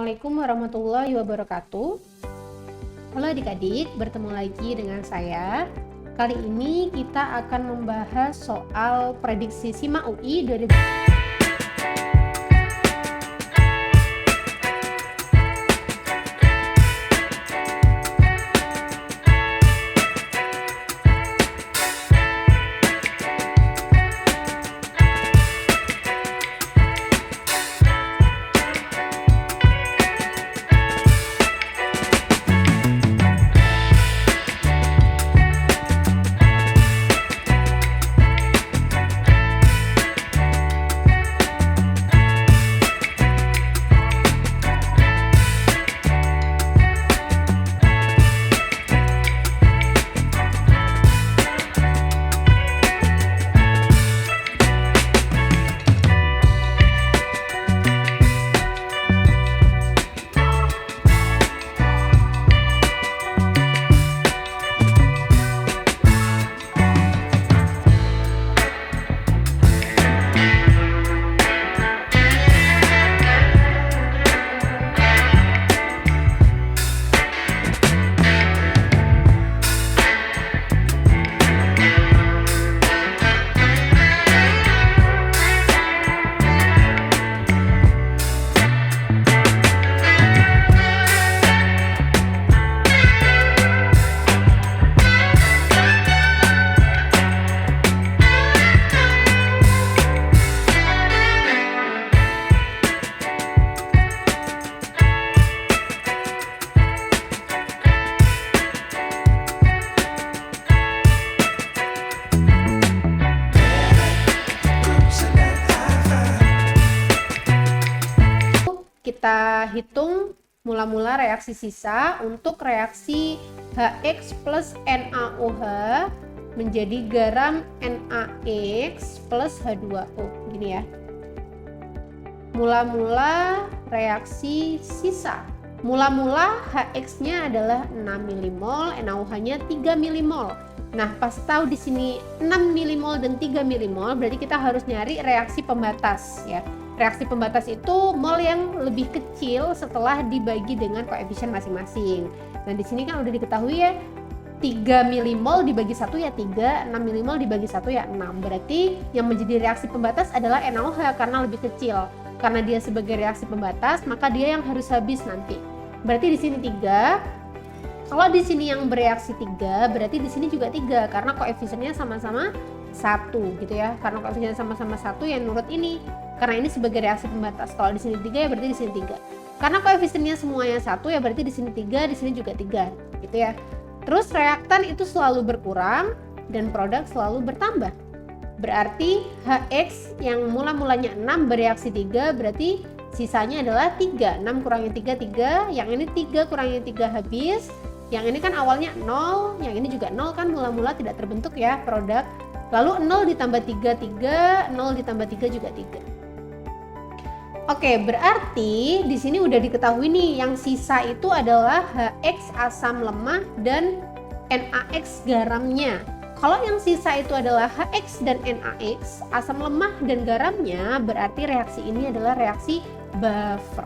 Assalamualaikum warahmatullahi wabarakatuh. Halo adik-adik, bertemu lagi dengan saya. Kali ini kita akan membahas soal prediksi SIMA UI 2020. Kita hitung mula-mula reaksi sisa untuk reaksi HX plus NaOH menjadi garam NaX plus H2O. Gini ya. Mula-mula reaksi sisa. Mula-mula HX-nya adalah 6 milimol, NaOH-nya 3 milimol. Nah, pas tahu di sini 6 milimol dan 3 milimol, berarti kita harus nyari reaksi pembatas ya. Reaksi pembatas itu mol yang lebih kecil setelah dibagi dengan koefisien masing-masing. Nah, di sini kan udah diketahui ya, 3 milimol dibagi 1 ya 3, 6 milimol dibagi 1 ya 6. Berarti yang menjadi reaksi pembatas adalah NaOH karena lebih kecil. Karena dia sebagai reaksi pembatas, maka dia yang harus habis nanti. Berarti di sini 3. Kalau di sini yang bereaksi 3, berarti di sini juga 3 karena koefisiennya sama-sama 1 gitu ya. Karena koefisiennya sama-sama 1 yang nurut ini. Karena ini sebagai reaksi pembatas. Kalau di sini 3 ya berarti di sini 3. Karena koefisiennya semuanya 1 ya berarti di sini 3, di sini juga 3 gitu ya. Terus reaktan itu selalu berkurang dan produk selalu bertambah. Berarti HX yang mula-mulanya 6 bereaksi 3 berarti sisanya adalah 3. 6 kurangi 3, 3. Yang ini 3 kurangi 3 habis. Yang ini kan awalnya 0, yang ini juga 0 kan mula-mula tidak terbentuk ya produk. Lalu 0 ditambah 3, 3, 0 ditambah 3 juga 3. Oke, berarti di sini udah diketahui nih yang sisa itu adalah HX asam lemah dan NaX garamnya. Kalau yang sisa itu adalah HX dan NaX, asam lemah dan garamnya, berarti reaksi ini adalah reaksi buffer.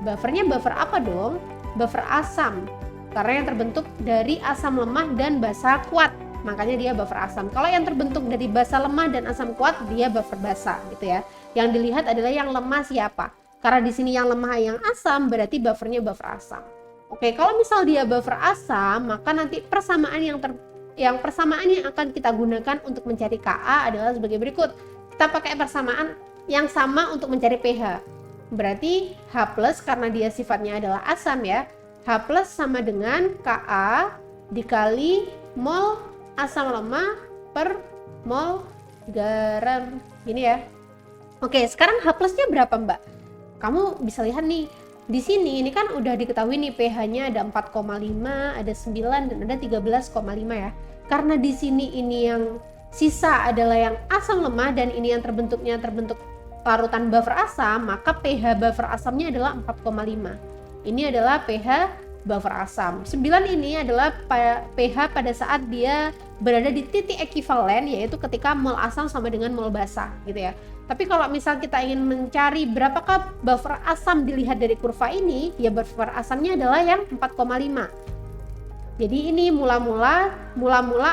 Buffernya buffer apa dong? Buffer asam. Karena yang terbentuk dari asam lemah dan basa kuat. Makanya dia buffer asam. Kalau yang terbentuk dari basa lemah dan asam kuat, dia buffer basa gitu ya. Yang dilihat adalah yang lemah siapa? Karena di sini yang lemah yang asam, berarti buffernya buffer asam. Oke, kalau misal dia buffer asam, maka nanti persamaan yang akan kita gunakan untuk mencari Ka adalah sebagai berikut. Kita pakai persamaan yang sama untuk mencari pH. Berarti H+ karena dia sifatnya adalah asam ya. H+ sama dengan Ka dikali mol asam lemah per mol garam. Gini ya. Oke, sekarang H+-nya berapa, Mbak? Kamu bisa lihat nih. Di sini ini kan udah diketahui nih pH-nya ada 4,5, ada 9 dan ada 13,5 ya. Karena di sini ini yang sisa adalah yang asam lemah dan ini yang terbentuk larutan buffer asam, maka pH buffer asamnya adalah 4,5. Ini adalah pH buffer asam. 9 ini adalah pH pada saat dia berada di titik ekivalen, yaitu ketika mol asam sama dengan mol basa gitu ya. Tapi kalau misal kita ingin mencari berapakah buffer asam dilihat dari kurva ini, ya buffer asamnya adalah yang 4,5. Jadi ini mula-mula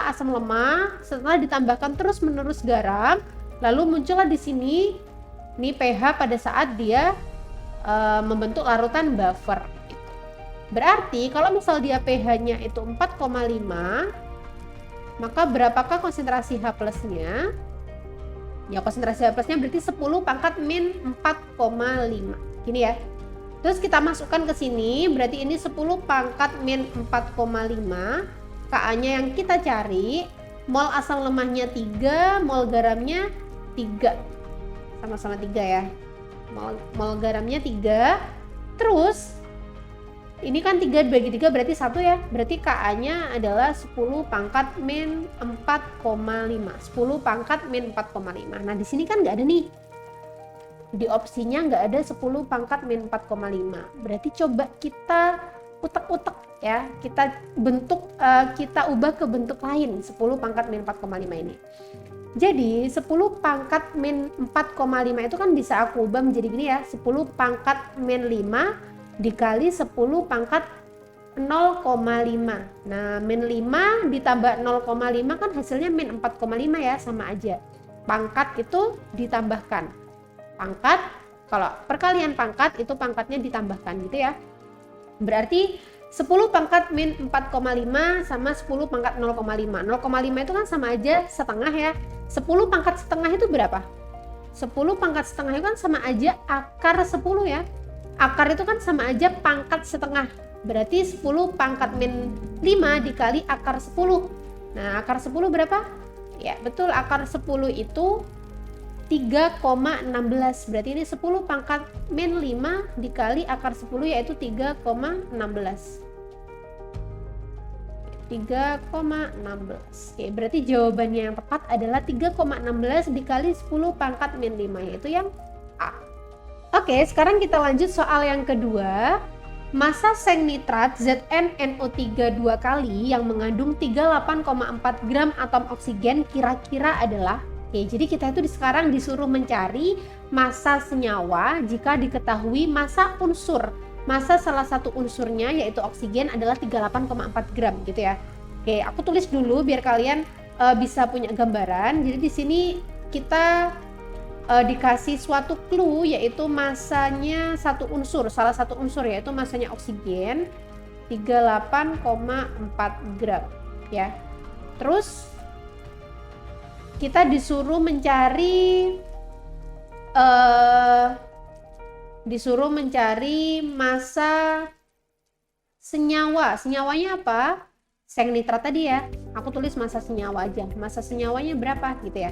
asam lemah setelah ditambahkan terus-menerus garam, lalu muncullah di sini ini pH pada saat dia membentuk larutan buffer. Berarti kalau misal dia pH-nya itu 4,5, maka berapakah konsentrasi H plusnya? Ya konsentrasi H plusnya berarti 10 pangkat min 4,5. Gini ya. Terus kita masukkan ke sini, berarti ini 10 pangkat min 4,5. Ka-nya yang kita cari, mol asam lemahnya 3, mol garamnya 3. Sama-sama 3 ya. Mol garamnya 3. Terus ini kan 3 dibagi 3 berarti 1 ya. Berarti Ka-nya adalah 10 pangkat min 4,5. 10 pangkat min 4,5. Nah, di sini kan nggak ada nih. Di opsinya nggak ada 10 pangkat min 4,5. Berarti coba kita utek-utek ya. Kita bentuk, kita ubah ke bentuk lain 10 pangkat min 4,5 ini. Jadi 10 pangkat min 4,5 itu kan bisa aku ubah menjadi gini ya. 10 pangkat min 5 dikali 10 pangkat 0,5. Nah, min 5 ditambah 0,5 kan hasilnya min 4,5 ya, sama aja. Pangkat itu ditambahkan. Pangkat, kalau perkalian pangkat itu pangkatnya ditambahkan gitu ya. Berarti 10 pangkat min 4,5 sama 10 pangkat 0,5. 0,5 itu kan sama aja setengah ya. 10 pangkat setengah itu berapa? 10 pangkat setengah itu kan sama aja akar 10 ya. Akar itu kan sama aja pangkat setengah. Berarti 10 pangkat min 5 dikali akar 10. Nah, akar 10 berapa? Ya, betul, akar 10 itu 3,16. Berarti ini 10 pangkat min 5 dikali akar 10 yaitu 3,16. 3,16. Oke, berarti jawabannya yang tepat adalah 3,16 dikali 10 pangkat min 5, yaitu yang A. Oke, sekarang kita lanjut soal yang kedua. Massa seng nitrat ZnNO3 2 kali yang mengandung 38,4 gram atom oksigen kira-kira adalah. Oke, jadi kita itu sekarang disuruh mencari massa senyawa jika diketahui massa unsur. Massa salah satu unsurnya yaitu oksigen adalah 38,4 gram gitu ya. Oke, aku tulis dulu biar kalian bisa punya gambaran. Jadi di sini kita dikasih suatu clue yaitu massanya satu unsur, salah satu unsur yaitu massanya oksigen 38,4 gram ya. Terus kita disuruh mencari massa senyawa. Senyawanya apa? Seng nitrat tadi ya. Aku tulis massa senyawa aja. Massa senyawanya berapa gitu ya.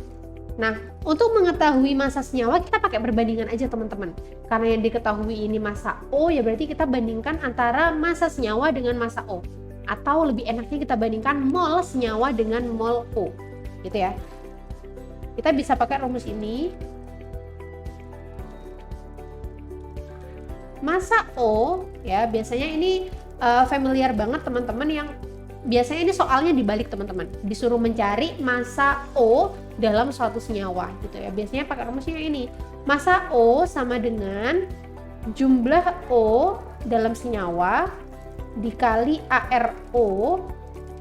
Nah, untuk mengetahui massa senyawa kita pakai perbandingan aja teman-teman. Karena yang diketahui ini massa O, ya berarti kita bandingkan antara massa senyawa dengan massa O. Atau lebih enaknya kita bandingkan mol senyawa dengan mol O. Gitu ya. Kita bisa pakai rumus ini. Massa O ya, biasanya ini familiar banget teman-teman, yang biasanya ini soalnya dibalik teman-teman. Disuruh mencari massa O dalam suatu senyawa gitu ya. Biasanya pakai rumusnya ini. Massa O sama dengan jumlah O dalam senyawa dikali ARO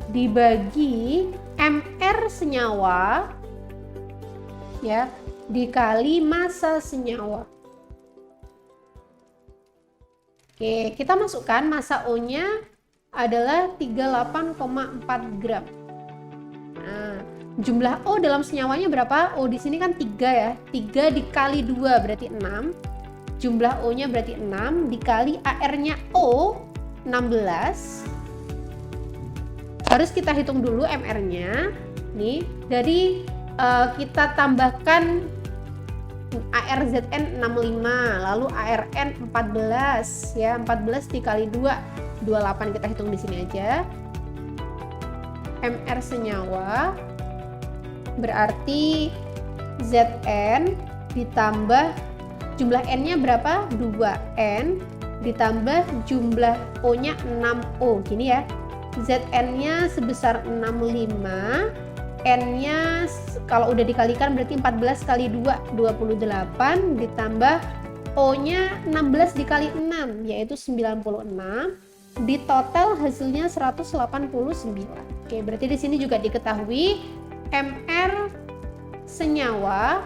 dibagi MR senyawa ya dikali massa senyawa. Oke, kita masukkan massa O-nya adalah 38,4 gram. Nah, jumlah O dalam senyawanya berapa? O di sini kan 3 ya. 3 dikali 2 berarti 6. Jumlah O-nya berarti 6 dikali AR-nya O 16. Harus kita hitung dulu MR-nya. Nih, dari kita tambahkan ARZN 65, lalu ARN 14 ya, 14 dikali 2 28, kita hitung di sini aja. MR senyawa berarti Zn ditambah jumlah N-nya berapa? 2N ditambah jumlah O-nya 6O gini ya. Zn-nya sebesar 65, N-nya kalau udah dikalikan berarti 14 kali 2 28, ditambah O-nya 16 dikali 6 yaitu 96. Di total hasilnya 189. Oke, berarti di sini juga diketahui Mr senyawa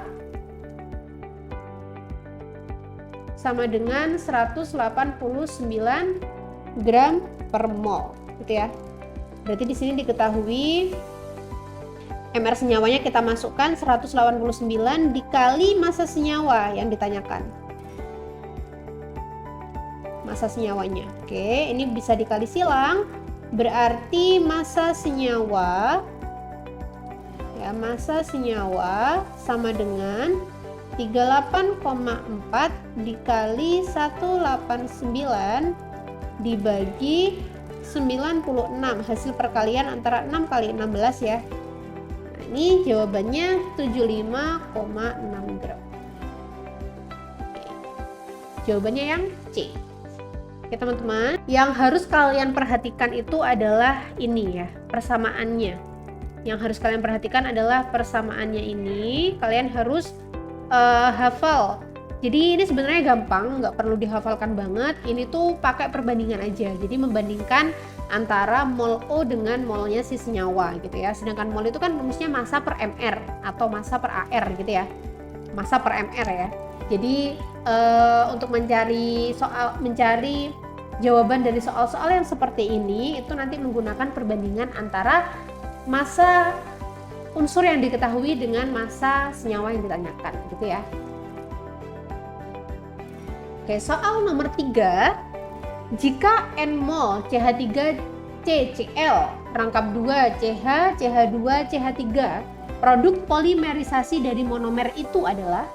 sama dengan 189 gram per mol, gitu ya. Berarti di sini diketahui Mr senyawanya kita masukkan 189 dikali massa senyawa yang ditanyakan. Massa senyawanya. Oke, ini bisa dikali silang. Berarti massa senyawa ya, massa senyawa sama dengan 38,4 dikali 189 dibagi 96, hasil perkalian antara 6 kali 16 ya. Nah, ini jawabannya 75,6 gram. Oke. Jawabannya yang C. Oke teman-teman, yang harus kalian perhatikan itu adalah ini ya, persamaannya. Yang harus kalian perhatikan adalah persamaannya ini, kalian harus hafal. Jadi ini sebenarnya gampang, nggak perlu dihafalkan banget. Ini tuh pakai perbandingan aja. Jadi membandingkan antara mol O dengan molnya si senyawa gitu ya. Sedangkan mol itu kan rumusnya massa per mr atau massa per ar gitu ya. Massa per mr ya. Jadi untuk mencari jawaban dari soal-soal yang seperti ini itu nanti menggunakan perbandingan antara massa unsur yang diketahui dengan massa senyawa yang ditanyakan gitu ya. Oke, soal nomor 3. Jika N mol CH3CCl rangkap 2 CH, CH2, CH3, produk polimerisasi dari monomer itu adalah.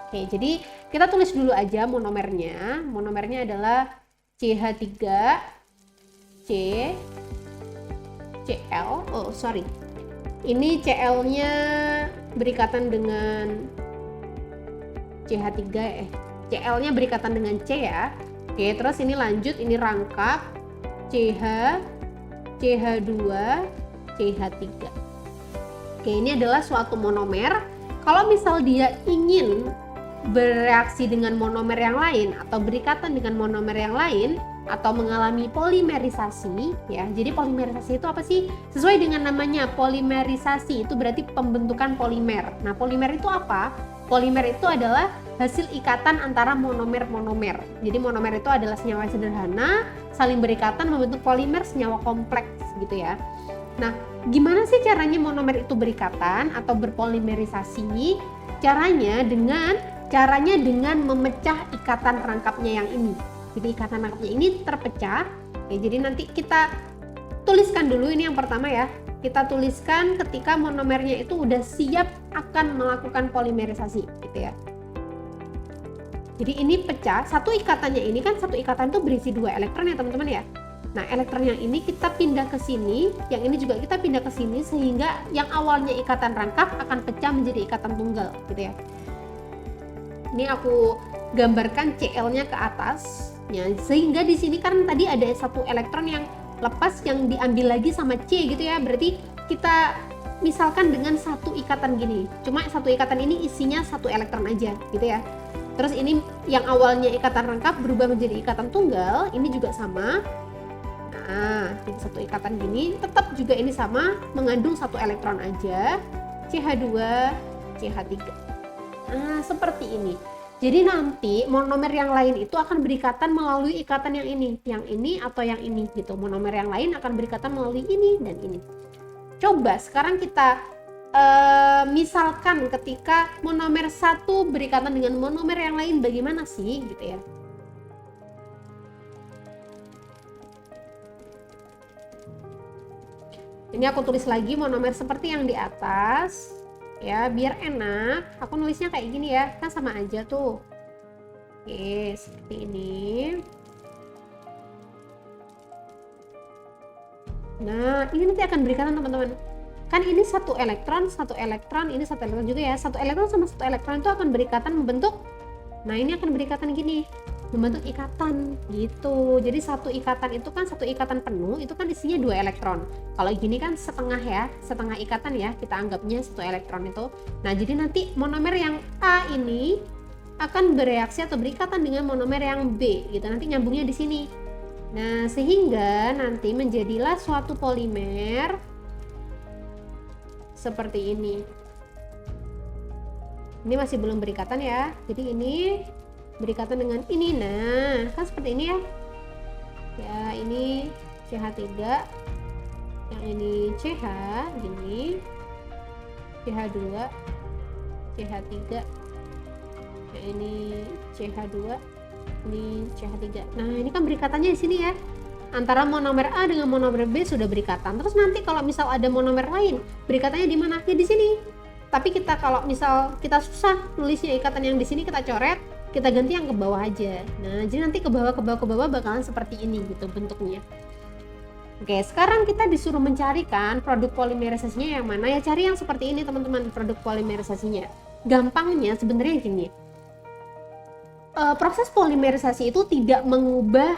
Oke, jadi kita tulis dulu aja monomernya. Monomernya adalah CH3 CCl. Oh, sorry. Ini Cl-nya berikatan dengan CH3 Cl-nya berikatan dengan C ya. Oke, terus ini lanjut, ini rangkap CH, CH2, CH3. Oke, ini adalah suatu monomer. Kalau misal dia ingin bereaksi dengan monomer yang lain atau berikatan dengan monomer yang lain atau mengalami polimerisasi ya. Jadi polimerisasi itu apa sih? Sesuai dengan namanya, polimerisasi itu berarti pembentukan polimer. Nah, polimer itu apa? Polimer itu adalah hasil ikatan antara monomer-monomer. Jadi monomer itu adalah senyawa sederhana saling berikatan membentuk polimer senyawa kompleks gitu ya. Nah, gimana sih caranya monomer itu berikatan atau berpolimerisasi? Caranya dengan memecah ikatan rangkapnya yang ini. Jadi ikatan rangkapnya ini terpecah. Oke, jadi nanti kita tuliskan dulu ini yang pertama ya. Kita tuliskan ketika monomernya itu udah siap akan melakukan polimerisasi gitu ya. Jadi ini pecah, satu ikatannya ini kan satu ikatan itu berisi 2 elektron ya teman-teman ya. Nah, elektron yang ini kita pindah ke sini, yang ini juga kita pindah ke sini sehingga yang awalnya ikatan rangkap akan pecah menjadi ikatan tunggal gitu ya. Ini aku gambarkan Cl-nya ke atas ya, sehingga di sini kan tadi ada satu elektron yang lepas yang diambil lagi sama C gitu ya. Berarti kita misalkan dengan satu ikatan gini, cuma satu ikatan ini isinya satu elektron aja gitu ya. Terus ini yang awalnya ikatan rangkap berubah menjadi ikatan tunggal, ini juga sama. Nah, jadi satu ikatan gini tetap juga ini sama, mengandung satu elektron aja, CH2, CH3. Nah, seperti ini. Jadi nanti monomer yang lain itu akan berikatan melalui ikatan yang ini atau yang ini gitu. Monomer yang lain akan berikatan melalui ini dan ini. Coba sekarang kita misalkan ketika monomer satu berikatan dengan monomer yang lain, bagaimana sih gitu ya. Ini aku tulis lagi monomer seperti yang di atas ya, biar enak. Aku nulisnya kayak gini ya, kan sama aja tuh. Oke, seperti ini. Nah, ini nanti akan berikatan teman-teman. Kan ini satu elektron, ini satu elektron juga ya. Satu elektron sama satu elektron itu akan berikatan membentuk. Nah, ini akan berikatan gini. membentuk ikatan gitu. Jadi satu ikatan itu kan, satu ikatan penuh itu kan isinya 2 elektron. Kalau gini kan setengah ya, setengah ikatan ya, kita anggapnya 1 elektron itu. Nah, jadi nanti monomer yang A ini akan bereaksi atau berikatan dengan monomer yang B gitu. Nanti nyambungnya di sini. Nah, sehingga nanti menjadilah suatu polimer seperti ini. Ini masih belum berikatan ya. Jadi ini berikatan dengan ini. Nah, kan seperti ini ya. Ya, ini CH3. Yang ini CH gini. CH2, CH3. Yang ini CH2, ini CH3. Nah, ini kan berikatannya di sini ya. Antara monomer A dengan monomer B sudah berikatan. Terus nanti kalau misal ada monomer lain, berikatannya di mana? Ya di sini. Tapi kita kalau misal kita susah nulisnya ikatan yang di sini, kita coret, kita ganti yang ke bawah aja. Nah, jadi nanti ke bawah bakalan seperti ini gitu bentuknya. Oke, sekarang kita disuruh mencarikan produk polimerisasinya yang mana ya. Cari yang seperti ini teman-teman, produk polimerisasinya. Gampangnya sebenarnya gini. Proses polimerisasi itu tidak mengubah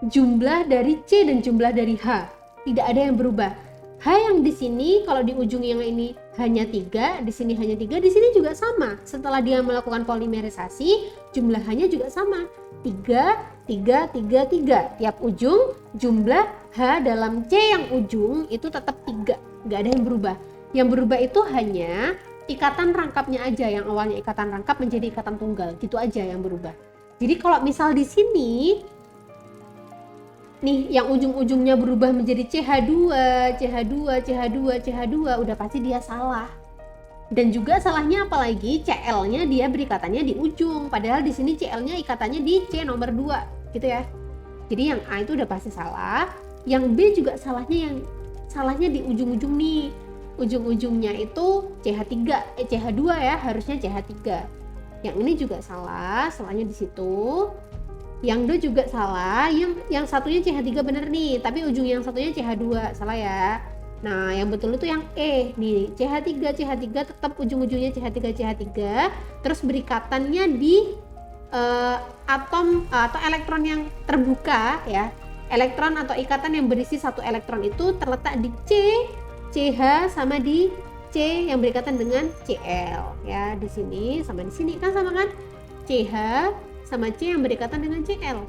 jumlah dari C dan jumlah dari H. Tidak ada yang berubah. H yang di sini kalau di ujung yang ini hanya 3, di sini hanya 3, di sini juga sama. Setelah dia melakukan polimerisasi, jumlah H-nya juga sama. 3, 3, 3, 3. Tiap ujung jumlah H dalam C yang ujung itu tetap 3. Nggak ada yang berubah. Yang berubah itu hanya ikatan rangkapnya aja, yang awalnya ikatan rangkap menjadi ikatan tunggal. Gitu aja yang berubah. Jadi kalau misal di sini nih yang ujung-ujungnya berubah menjadi CH2, CH2, CH2, CH2, udah pasti dia salah. Dan juga salahnya apalagi Cl-nya dia berikatannya di ujung, padahal di sini Cl-nya ikatannya di C nomor 2, gitu ya. Jadi yang A itu udah pasti salah, yang B juga salahnya di ujung-ujung nih. Ujung-ujungnya itu CH2 ya, harusnya CH3. Yang ini juga salah, salahnya di situ. Yang D juga salah, yang satunya CH3 bener nih, tapi ujung yang satunya CH2, salah ya. Nah, yang betul itu yang E nih, CH3 tetap ujung-ujungnya CH3, terus berikatannya di atom atau elektron yang terbuka ya. Elektron atau ikatan yang berisi satu elektron itu terletak di C, CH sama di C yang berikatan dengan Cl ya, di sini sama di sini kan sama kan? CH sama C yang berikatan dengan Cl.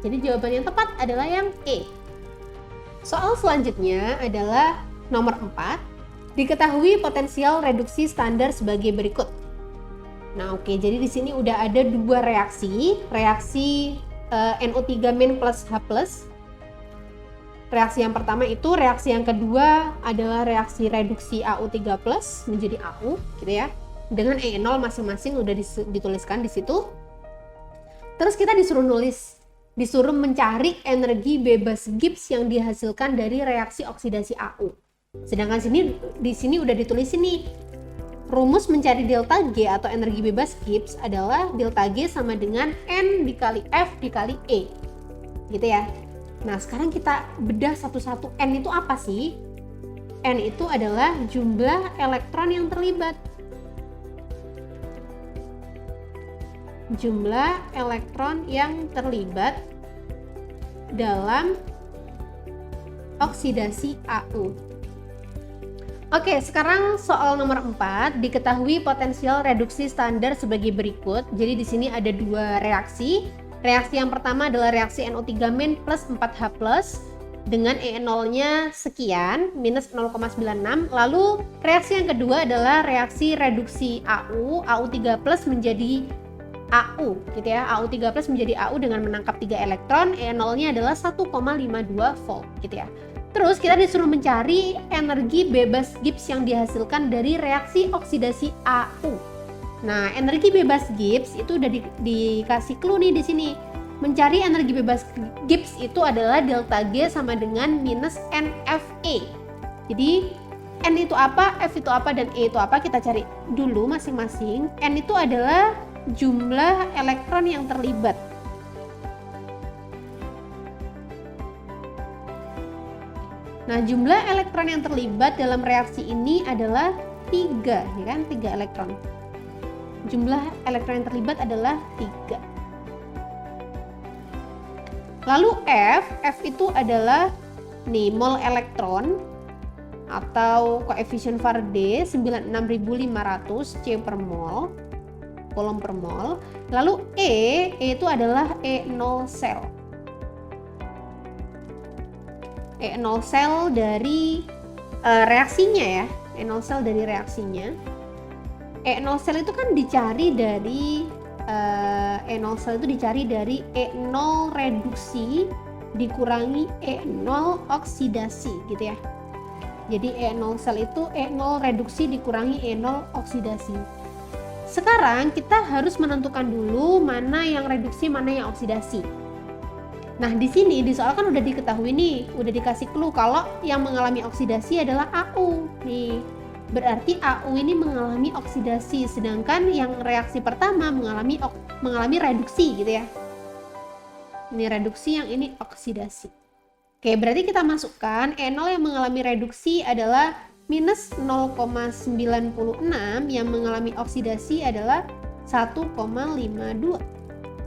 Jadi jawaban yang tepat adalah yang E. Soal selanjutnya adalah nomor 4. Diketahui potensial reduksi standar sebagai berikut. Nah, oke, jadi di sini udah ada dua reaksi NO3- plus H+. Reaksi yang pertama itu, reaksi yang kedua adalah reaksi reduksi AU3+ menjadi AU, gitu ya. Dengan E0 masing-masing udah dituliskan di situ. Terus kita disuruh mencari energi bebas Gibbs yang dihasilkan dari reaksi oksidasi AU. Sedangkan di sini udah ditulis ini. Rumus mencari delta G atau energi bebas Gibbs adalah delta G sama dengan N dikali F dikali E. Gitu ya. Nah, sekarang kita bedah satu-satu. N itu apa sih? N itu adalah jumlah elektron yang terlibat. Jumlah elektron yang terlibat dalam oksidasi AU. Oke, sekarang soal nomor 4, diketahui potensial reduksi standar sebagai berikut. Jadi di sini ada dua reaksi. Reaksi yang pertama adalah reaksi NO3- plus 4H+ dengan E0-nya sekian, minus 0,96. Lalu reaksi yang kedua adalah reaksi reduksi AU3+ menjadi AU gitu ya. AU3+ menjadi AU dengan menangkap 3 elektron, E0-nya adalah 1,52 volt gitu ya. Terus kita disuruh mencari energi bebas Gibbs yang dihasilkan dari reaksi oksidasi AU. Nah, energi bebas Gibbs itu udah dikasih clue nih di sini. Mencari energi bebas Gibbs itu adalah delta G sama dengan minus NFE. Jadi N itu apa, F itu apa, dan E itu apa, kita cari dulu masing-masing. N itu adalah jumlah elektron yang terlibat. Nah, jumlah elektron yang terlibat dalam reaksi ini adalah 3, ya kan? 3 elektron. Jumlah elektron yang terlibat adalah 3. Lalu F itu adalah nih mol elektron atau koefisien Faraday 96.500 C per mol, coulomb per mol. Lalu E itu adalah E0 sel. E0 sel dari reaksinya ya, E0 sel dari reaksinya. E0 sel itu kan dicari dari E0 sel itu dicari dari E0 reduksi dikurangi E0 oksidasi gitu ya. Jadi E0 sel itu E0 reduksi dikurangi E0 oksidasi. Sekarang kita harus menentukan dulu mana yang reduksi, mana yang oksidasi. Nah, di sini di soal kan udah diketahui nih, udah dikasih clue kalau yang mengalami oksidasi adalah AU. Nih, berarti AU ini mengalami oksidasi, sedangkan yang reaksi pertama mengalami reduksi gitu ya. Ini reduksi, yang ini oksidasi. Oke, berarti kita masukkan E0 yang mengalami reduksi adalah minus 0,96, yang mengalami oksidasi adalah 1,52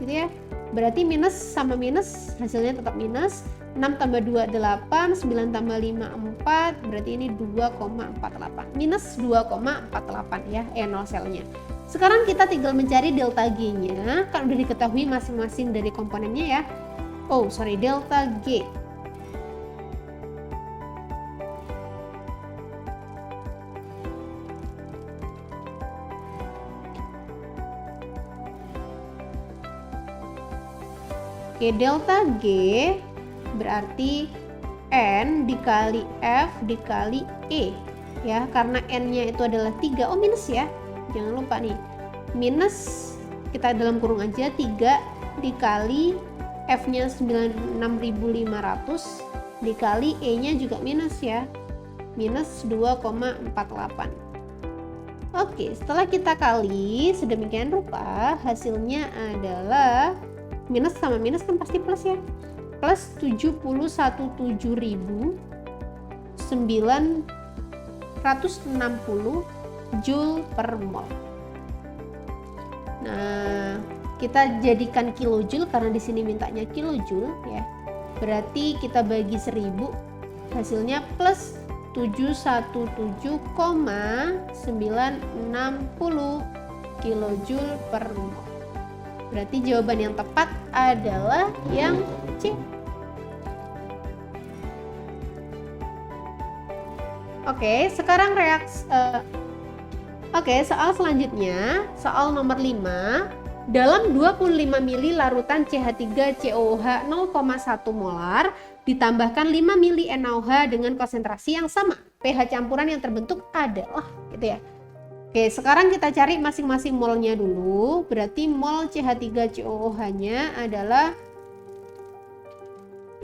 gitu ya. Berarti minus sama minus, hasilnya tetap minus. 6 tambah 2 8, 9 tambah 5 4, berarti ini 2,48, minus 2,48 ya E0 selnya. Sekarang kita tinggal mencari delta G nya, kan udah diketahui masing-masing dari komponennya ya. Delta G. Oke, delta G berarti N dikali F dikali E ya, karena N-nya itu adalah 3. Minus ya, jangan lupa nih, minus kita dalam kurung aja 3 dikali F-nya 96.500 dikali E-nya juga minus ya, minus 2,48. Oke, setelah kita kali sedemikian rupa, hasilnya adalah minus sama minus kan pasti plus ya, plus 71.960 Joule per mol. Nah, kita jadikan kilojoule karena di sini mintanya kilojoule ya. Berarti kita bagi 1000, hasilnya plus 717,960 kilojoule per mol. Berarti jawaban yang tepat adalah yang C. Oke, sekarang soal selanjutnya, soal nomor 5. Dalam 25 mili larutan CH3COOH 0,1 molar ditambahkan 5 mili NaOH dengan konsentrasi yang sama. pH campuran yang terbentuk adalah gitu ya. Oke, sekarang kita cari masing-masing molnya dulu. Berarti mol CH3COOH-nya adalah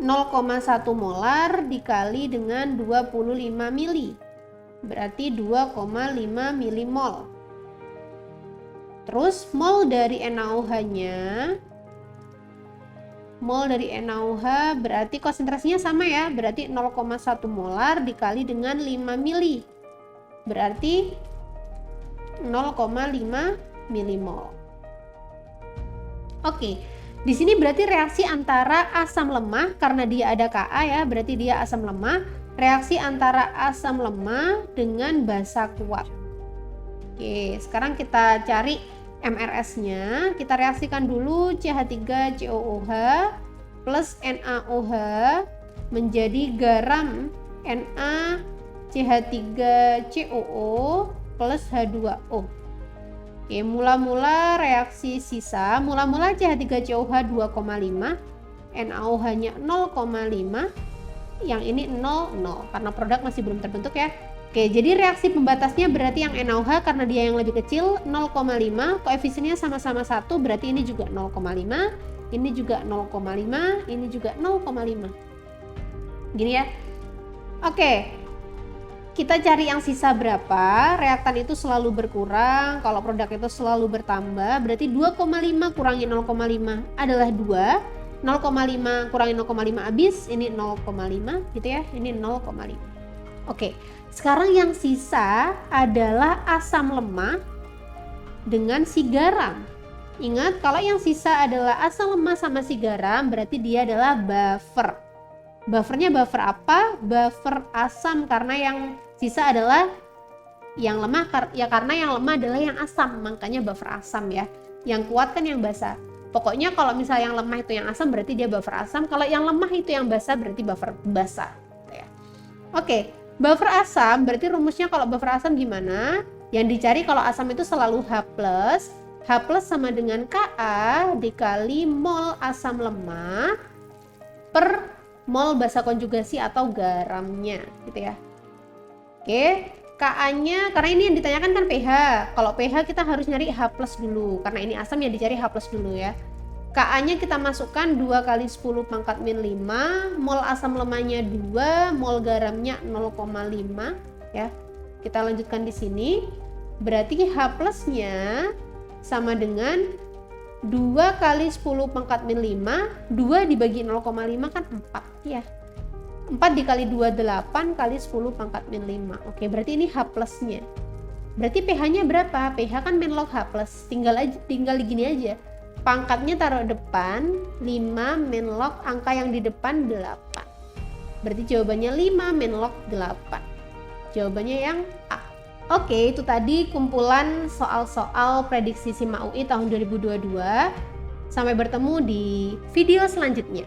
0,1 molar dikali dengan 25 mili. Berarti 2,5 milimol. Terus mol dari NaOH-nya, berarti konsentrasinya sama ya. Berarti 0,1 molar dikali dengan 5 mili. Berarti 0,5 milimol. Oke, di sini berarti reaksi antara asam lemah, karena dia ada Ka ya, berarti dia asam lemah. Reaksi antara asam lemah dengan basa kuat. Oke, sekarang kita cari MRS-nya. Kita reaksikan dulu CH3COOH plus NaOH menjadi garam NaCH3COO plus H2O. Oke, mula-mula reaksi sisa, mula-mula CH3COOH 2,5, NaOH-nya 0,5, yang ini 0, karena produk masih belum terbentuk ya. Oke, jadi reaksi pembatasnya berarti yang NaOH karena dia yang lebih kecil 0,5, koefisiennya sama-sama 1, berarti ini juga 0,5, ini juga 0,5, ini juga 0,5. Gini ya. Oke. Kita cari yang sisa berapa, reaktan itu selalu berkurang, kalau produk itu selalu bertambah, berarti 2,5 kurangi 0,5 adalah 2, 0,5 kurangi 0,5 habis, ini 0,5 gitu ya, ini 0,5. Oke, sekarang yang sisa adalah asam lemah dengan si garam. Ingat, kalau yang sisa adalah asam lemah sama si garam, berarti dia adalah buffer. Buffernya buffer apa? Buffer asam, karena yang sisa adalah yang lemah, ya karena yang lemah adalah yang asam, makanya buffer asam ya. Yang kuat kan yang basa. Pokoknya kalau misalnya yang lemah itu yang asam, berarti dia buffer asam. Kalau yang lemah itu yang basa, berarti buffer basa. Ya. Oke, buffer asam berarti rumusnya kalau buffer asam gimana? Yang dicari kalau asam itu selalu H+. H+ sama dengan Ka dikali mol asam lemah per mol basa konjugasi atau garamnya gitu ya. Oke, Ka-nya karena ini yang ditanyakan kan pH. Kalau pH kita harus nyari H+ dulu karena ini asam ya, dicari H+ dulu ya. Ka-nya kita masukkan 2 kali 10⁻⁵, mol asam lemahnya 2, mol garamnya 0,5 ya. Kita lanjutkan di sini. Berarti H+-nya sama dengan 2 kali 10⁻⁵, 2 dibagi 0,5 kan 4 ya. 4 dikali 2, 8 kali 10⁻⁵. Oke, berarti ini H+-nya. Berarti pH-nya berapa? pH kan min log H+. Tinggal gini aja. Pangkatnya taruh depan, 5 min log angka yang di depan 8. Berarti jawabannya 5 min log 8. Jawabannya yang A. Oke, itu tadi kumpulan soal-soal prediksi SIMA UI tahun 2022. Sampai bertemu di video selanjutnya.